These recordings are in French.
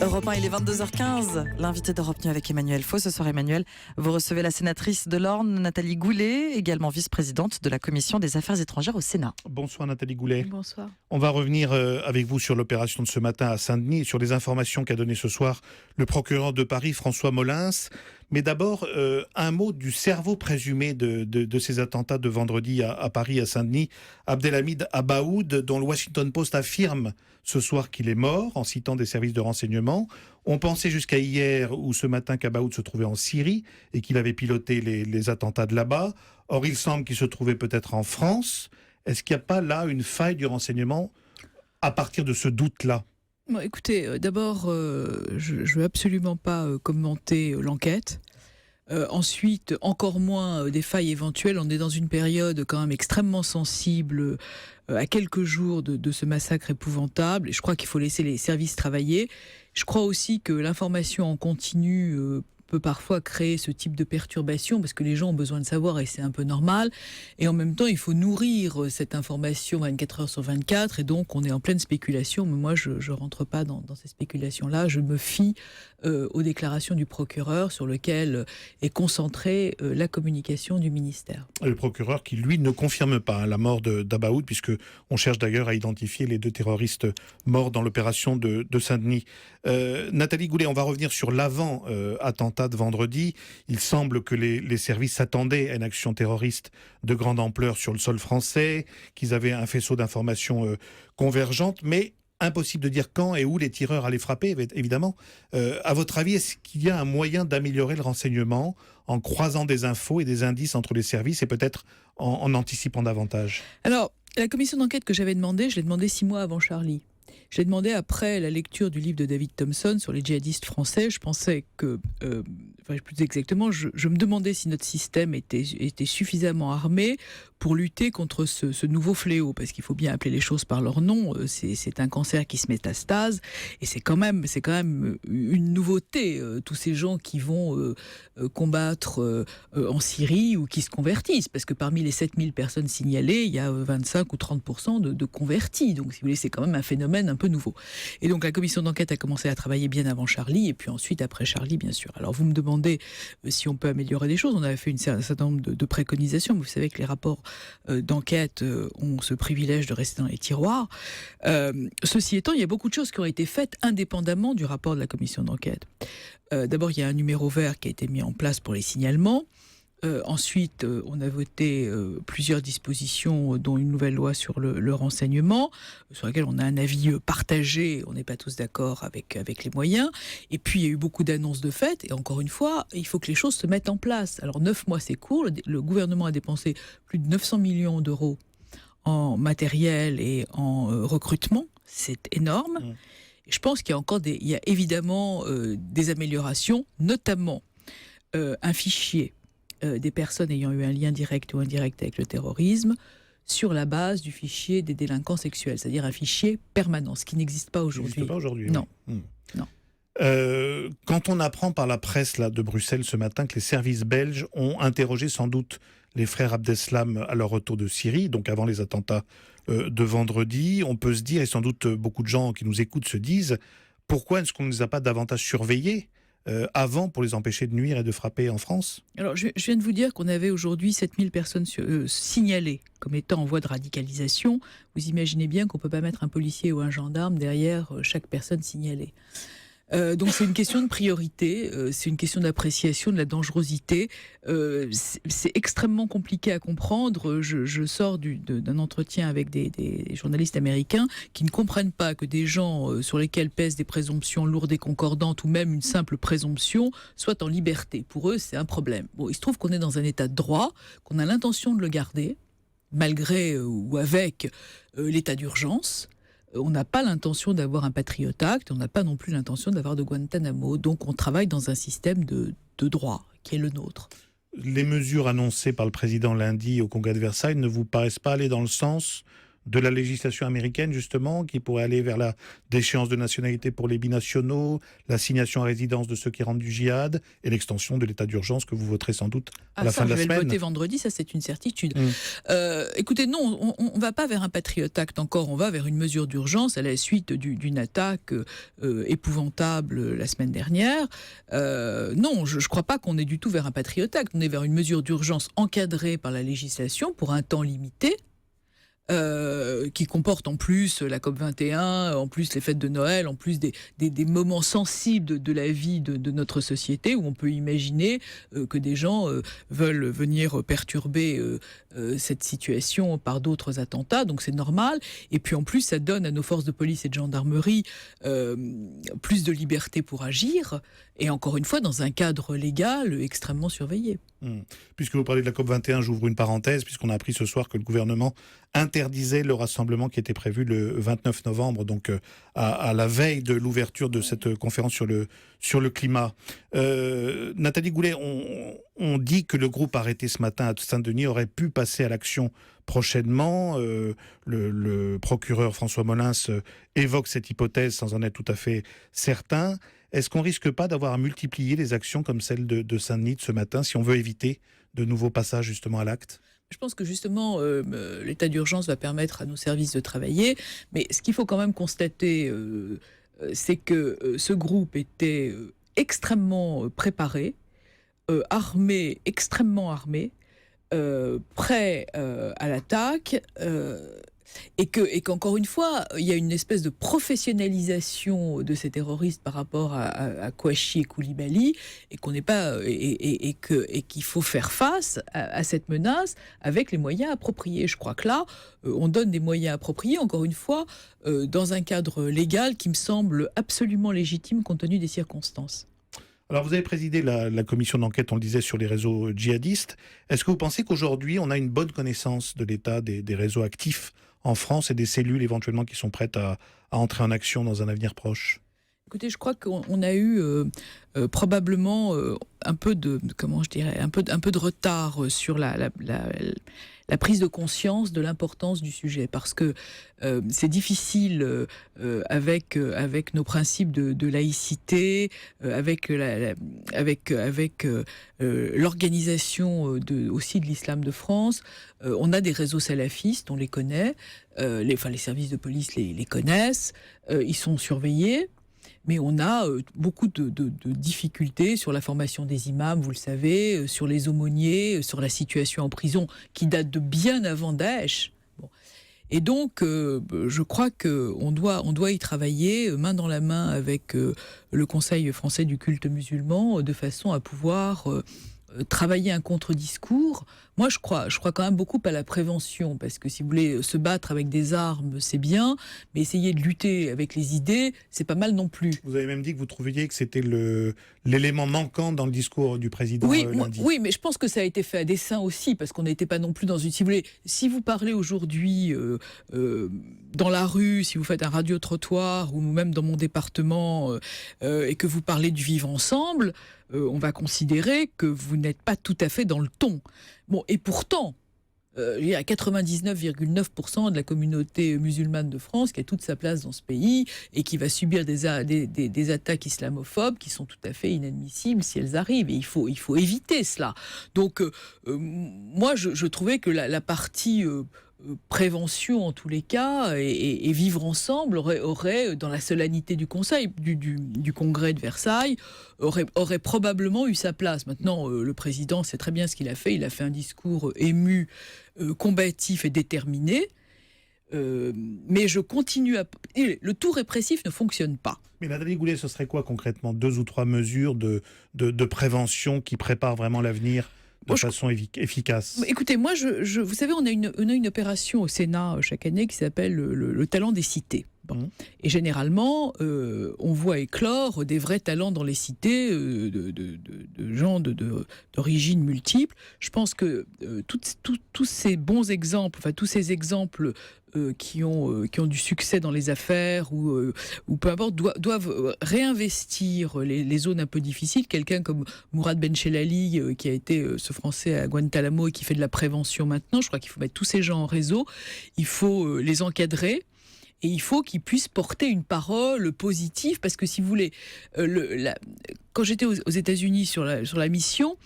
Europe 1, il est 22h15. L'invité d'Europe News avec Emmanuel Faux. Ce soir, Emmanuel, vous recevez la sénatrice de l'Orne, Nathalie Goulet, également vice-présidente de la Commission des Affaires étrangères au Sénat. Bonsoir Nathalie Goulet. Bonsoir. On va revenir avec vous sur l'opération de ce matin à Saint-Denis et sur les informations qu'a donné ce soir le procureur de Paris, François Molins. Mais d'abord, un mot du cerveau présumé de ces attentats de vendredi à Paris, à Saint-Denis, Abdelhamid Abaoud, dont le Washington Post affirme ce soir qu'il est mort, en citant des services de renseignement. On pensait jusqu'à hier ou ce matin qu'Abaoud se trouvait en Syrie et qu'il avait piloté les attentats de là-bas. Or, il semble qu'il se trouvait peut-être en France. Est-ce qu'il n'y a pas là une faille du renseignement à partir de ce doute-là ? Bon, écoutez, d'abord, je ne veux absolument pas commenter l'enquête. Ensuite, encore moins des failles éventuelles. On est dans une période quand même extrêmement sensible à quelques jours de ce massacre épouvantable. Et je crois qu'il faut laisser les services travailler. Je crois aussi que l'information en continu peut parfois créer ce type de perturbation parce que les gens ont besoin de savoir et c'est un peu normal. Et en même temps, il faut nourrir cette information 24 heures sur 24 et donc on est en pleine spéculation. Mais moi, je ne rentre pas dans ces spéculations-là. Je me fie aux déclarations du procureur sur lequel est concentrée la communication du ministère. Le procureur qui, lui, ne confirme pas la mort d'Abaoud, puisque on cherche d'ailleurs à identifier les deux terroristes morts dans l'opération de Saint-Denis. Nathalie Goulet, on va revenir sur l'avant-attentat de vendredi. Il semble que les services s'attendaient à une action terroriste de grande ampleur sur le sol français, qu'ils avaient un faisceau d'informations convergentes, mais impossible de dire quand et où les tireurs allaient frapper, évidemment. À votre avis, est-ce qu'il y a un moyen d'améliorer le renseignement en croisant des infos et des indices entre les services et peut-être en anticipant davantage ? Alors, la commission d'enquête que j'avais demandée, je l'ai demandée 6 mois avant Charlie. Je l'ai demandé après la lecture du livre de David Thompson sur les djihadistes français. Je pensais que, plus exactement, je me demandais si notre système était suffisamment armé pour lutter contre ce nouveau fléau, parce qu'il faut bien appeler les choses par leur nom. C'est un cancer qui se métastase, et c'est quand même une nouveauté. Tous ces gens qui vont combattre en Syrie ou qui se convertissent, parce que parmi les 7000 personnes signalées, il y a 25 ou 30% de convertis. Donc, si vous voulez, c'est quand même un phénomène un peu nouveau. Et donc, la commission d'enquête a commencé à travailler bien avant Charlie, et puis ensuite, après Charlie, bien sûr. Alors, vous me demandez si on peut améliorer des choses. On avait fait un certain nombre de préconisations. Vous savez que les rapports d'enquête ont ce privilège de rester dans les tiroirs. Ceci étant, il y a beaucoup de choses qui ont été faites indépendamment du rapport de la commission d'enquête. D'abord, il y a un numéro vert qui a été mis en place pour les signalements. Ensuite, on a voté plusieurs dispositions, dont une nouvelle loi sur le renseignement, sur laquelle on a un avis partagé, on n'est pas tous d'accord avec les moyens. Et puis, il y a eu beaucoup d'annonces de fait, et encore une fois, il faut que les choses se mettent en place. Alors, 9 mois, c'est court, le gouvernement a dépensé plus de 900 millions d'euros en matériel et en recrutement, c'est énorme. Et je pense qu'il y a encore il y a évidemment des améliorations, notamment un fichier des personnes ayant eu un lien direct ou indirect avec le terrorisme sur la base du fichier des délinquants sexuels, c'est-à-dire un fichier permanent, ce qui n'existe pas aujourd'hui. Ça n'existe pas aujourd'hui. Non. Oui. Non. Quand on apprend par la presse là, de Bruxelles ce matin que les services belges ont interrogé sans doute les frères Abdeslam à leur retour de Syrie, donc avant les attentats de vendredi, on peut se dire, et sans doute beaucoup de gens qui nous écoutent se disent, pourquoi est-ce qu'on ne les a pas davantage surveillés avant pour les empêcher de nuire et de frapper en France ? Alors, je viens de vous dire qu'on avait aujourd'hui 7000 personnes signalées comme étant en voie de radicalisation. Vous imaginez bien qu'on ne peut pas mettre un policier ou un gendarme derrière chaque personne signalée. Donc c'est une question de priorité, c'est une question d'appréciation de la dangerosité. C'est extrêmement compliqué à comprendre. Je sors d'un entretien avec des journalistes américains qui ne comprennent pas que des gens sur lesquels pèsent des présomptions lourdes et concordantes ou même une simple présomption soient en liberté. Pour eux, c'est un problème. Bon, il se trouve qu'on est dans un état de droit, qu'on a l'intention de le garder, malgré ou avec l'état d'urgence. On n'a pas l'intention d'avoir un Patriot Act, on n'a pas non plus l'intention d'avoir de Guantanamo. Donc on travaille dans un système de droit qui est le nôtre. Les mesures annoncées par le président lundi au Congrès de Versailles ne vous paraissent pas aller dans le sens de la législation américaine, justement, qui pourrait aller vers la déchéance de nationalité pour les binationaux, l'assignation à résidence de ceux qui rentrent du djihad et l'extension de l'état d'urgence que vous voterez sans doute à la fin de la semaine. Je vais le voter vendredi, ça c'est une certitude. Écoutez, non, on ne va pas vers un Patriot Act encore, on va vers une mesure d'urgence à la suite d'une attaque épouvantable la semaine dernière. Non, je ne crois pas qu'on est du tout vers un Patriot Act, on est vers une mesure d'urgence encadrée par la législation pour un temps limité. Qui comporte en plus la COP21, en plus les fêtes de Noël, en plus des moments sensibles de la vie de notre société, où on peut imaginer que des gens veulent venir perturber cette situation par d'autres attentats, donc c'est normal. Et puis en plus, ça donne à nos forces de police et de gendarmerie plus de liberté pour agir, et encore une fois, dans un cadre légal extrêmement surveillé. Puisque vous parlez de la COP21, j'ouvre une parenthèse, puisqu'on a appris ce soir que le gouvernement interdisait le rassemblement qui était prévu le 29 novembre, donc à la veille de l'ouverture de cette conférence sur le climat. Nathalie Goulet, on dit que le groupe arrêté ce matin à Saint-Denis aurait pu passer à l'action prochainement. Le procureur François Molins évoque cette hypothèse sans en être tout à fait certain. Est-ce qu'on risque pas d'avoir à multiplier les actions comme celle de Saint-Denis de ce matin si on veut éviter de nouveaux passages justement à l'acte ? Je pense que justement, l'état d'urgence va permettre à nos services de travailler. Mais ce qu'il faut quand même constater, c'est que ce groupe était extrêmement préparé, armé, extrêmement armé, prêt à l'attaque. Et qu'encore une fois, il y a une espèce de professionnalisation de ces terroristes par rapport à Kouachi et Koulibaly, et qu'on n'est pas et qu'il faut faire face à cette menace avec les moyens appropriés. Je crois que là, on donne des moyens appropriés, encore une fois, dans un cadre légal qui me semble absolument légitime compte tenu des circonstances. Alors, vous avez présidé la commission d'enquête, on le disait, sur les réseaux djihadistes. Est-ce que vous pensez qu'aujourd'hui, on a une bonne connaissance de l'état des réseaux actifs en France et des cellules éventuellement qui sont prêtes à entrer en action dans un avenir proche ? Écoutez, je crois qu'on a eu probablement un peu de retard sur la prise de conscience de l'importance du sujet, parce que c'est difficile avec nos principes de laïcité, avec l'organisation aussi de l'islam de France. On a des réseaux salafistes, on les connaît, les services de police les connaissent, ils sont surveillés. Mais on a beaucoup de difficultés sur la formation des imams, vous le savez, sur les aumôniers, sur la situation en prison qui date de bien avant Daesh. Bon. Et donc, je crois qu'on doit y travailler main dans la main avec le Conseil français du culte musulman, de façon à pouvoir travailler un contre-discours. Moi, je crois quand même beaucoup à la prévention, parce que si vous voulez se battre avec des armes, c'est bien, mais essayer de lutter avec les idées, c'est pas mal non plus. Vous avez même dit que vous trouviez que c'était l'élément manquant dans le discours du président lundi. Oui, mais je pense que ça a été fait à dessein aussi, parce qu'on n'était pas non plus dans une... Si vous parlez aujourd'hui dans la rue, si vous faites un radio-trottoir, ou même dans mon département, et que vous parlez du vivre ensemble, on va considérer que vous n'êtes pas tout à fait dans le ton. Bon, et pourtant, il y a 99,9% de la communauté musulmane de France qui a toute sa place dans ce pays et qui va subir des attaques islamophobes qui sont tout à fait inadmissibles si elles arrivent. Et il faut éviter cela. Donc, moi, je trouvais que la partie... prévention en tous les cas et vivre ensemble aurait dans la solennité du Conseil du Congrès de Versailles aurait probablement eu sa place. Maintenant, le président sait très bien ce qu'il a fait. Il a fait un discours ému, combatif et déterminé. Mais je continue à... Le tout répressif ne fonctionne pas. Mais Nathalie Goulet, ce serait quoi concrètement 2 ou 3 mesures de prévention qui préparent vraiment l'avenir de façon efficace? Écoutez, moi, vous savez, on a une opération au Sénat chaque année qui s'appelle le talent des cités. Et généralement, on voit éclore des vrais talents dans les cités de gens d'origine multiple. Je pense que tous ces bons exemples, enfin tous ces exemples qui ont du succès dans les affaires ou peu importe, doivent réinvestir les zones un peu difficiles. Quelqu'un comme Mourad Benchelali, qui a été ce Français à Guantanamo et qui fait de la prévention maintenant, je crois qu'il faut mettre tous ces gens en réseau, il faut les encadrer. Et il faut qu'ils puissent porter une parole positive, parce que si vous voulez, quand j'étais aux États-Unis sur la mission,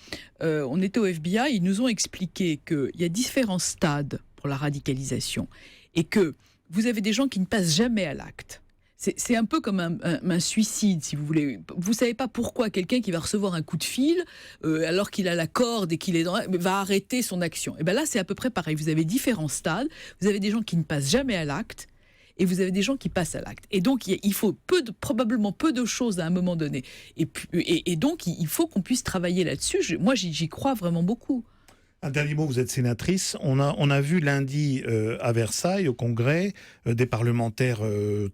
on était au FBI, ils nous ont expliqué qu'il y a différents stades pour la radicalisation et que vous avez des gens qui ne passent jamais à l'acte. C'est un peu comme un suicide, si vous voulez. Vous ne savez pas pourquoi quelqu'un qui va recevoir un coup de fil, alors qu'il a la corde et qu'il est va arrêter son action. Et bien là, c'est à peu près pareil. Vous avez différents stades. Vous avez des gens qui ne passent jamais à l'acte. Et vous avez des gens qui passent à l'acte. Et donc, il faut probablement peu de choses à un moment donné. Et donc, il faut qu'on puisse travailler là-dessus. Moi, j'y crois vraiment beaucoup. Un dernier mot, vous êtes sénatrice. On a vu lundi à Versailles, au Congrès, des parlementaires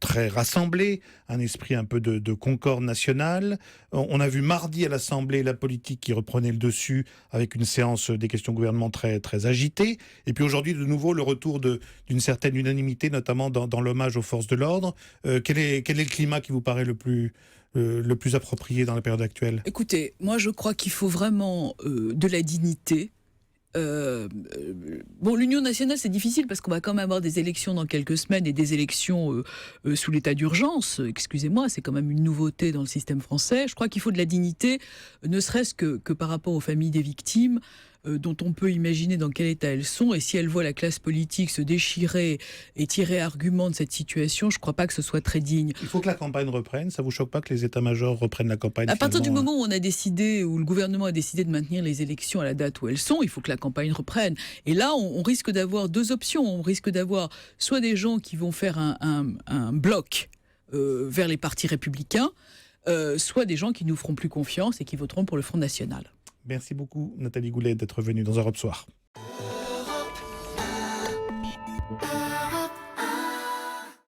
très rassemblés, un esprit un peu de concorde nationale. On a vu mardi à l'Assemblée la politique qui reprenait le dessus avec une séance des questions gouvernement très, très agitée. Et puis aujourd'hui, de nouveau, le retour d'une certaine unanimité, notamment dans l'hommage aux forces de l'ordre. Quel est le climat qui vous paraît le plus approprié dans la période actuelle ? Écoutez, moi je crois qu'il faut vraiment de la dignité. L'Union nationale, c'est difficile parce qu'on va quand même avoir des élections dans quelques semaines et des élections sous l'état d'urgence. Excusez-moi, c'est quand même une nouveauté dans le système français. Je crois qu'il faut de la dignité, ne serait-ce que par rapport aux familles des victimes, dont on peut imaginer dans quel état elles sont. Et si elles voient la classe politique se déchirer et tirer argument de cette situation, je ne crois pas que ce soit très digne. Il faut que la campagne reprenne. Ça ne vous choque pas que les états-majors reprennent la campagne ? À partir du moment où le gouvernement a décidé de maintenir les élections à la date où elles sont, il faut que la campagne reprenne. Et là, on risque d'avoir deux options. On risque d'avoir soit des gens qui vont faire un bloc vers les partis républicains, soit des gens qui nous feront plus confiance et qui voteront pour le Front National. Merci beaucoup, Nathalie Goulet, d'être venue dans Europe Soir.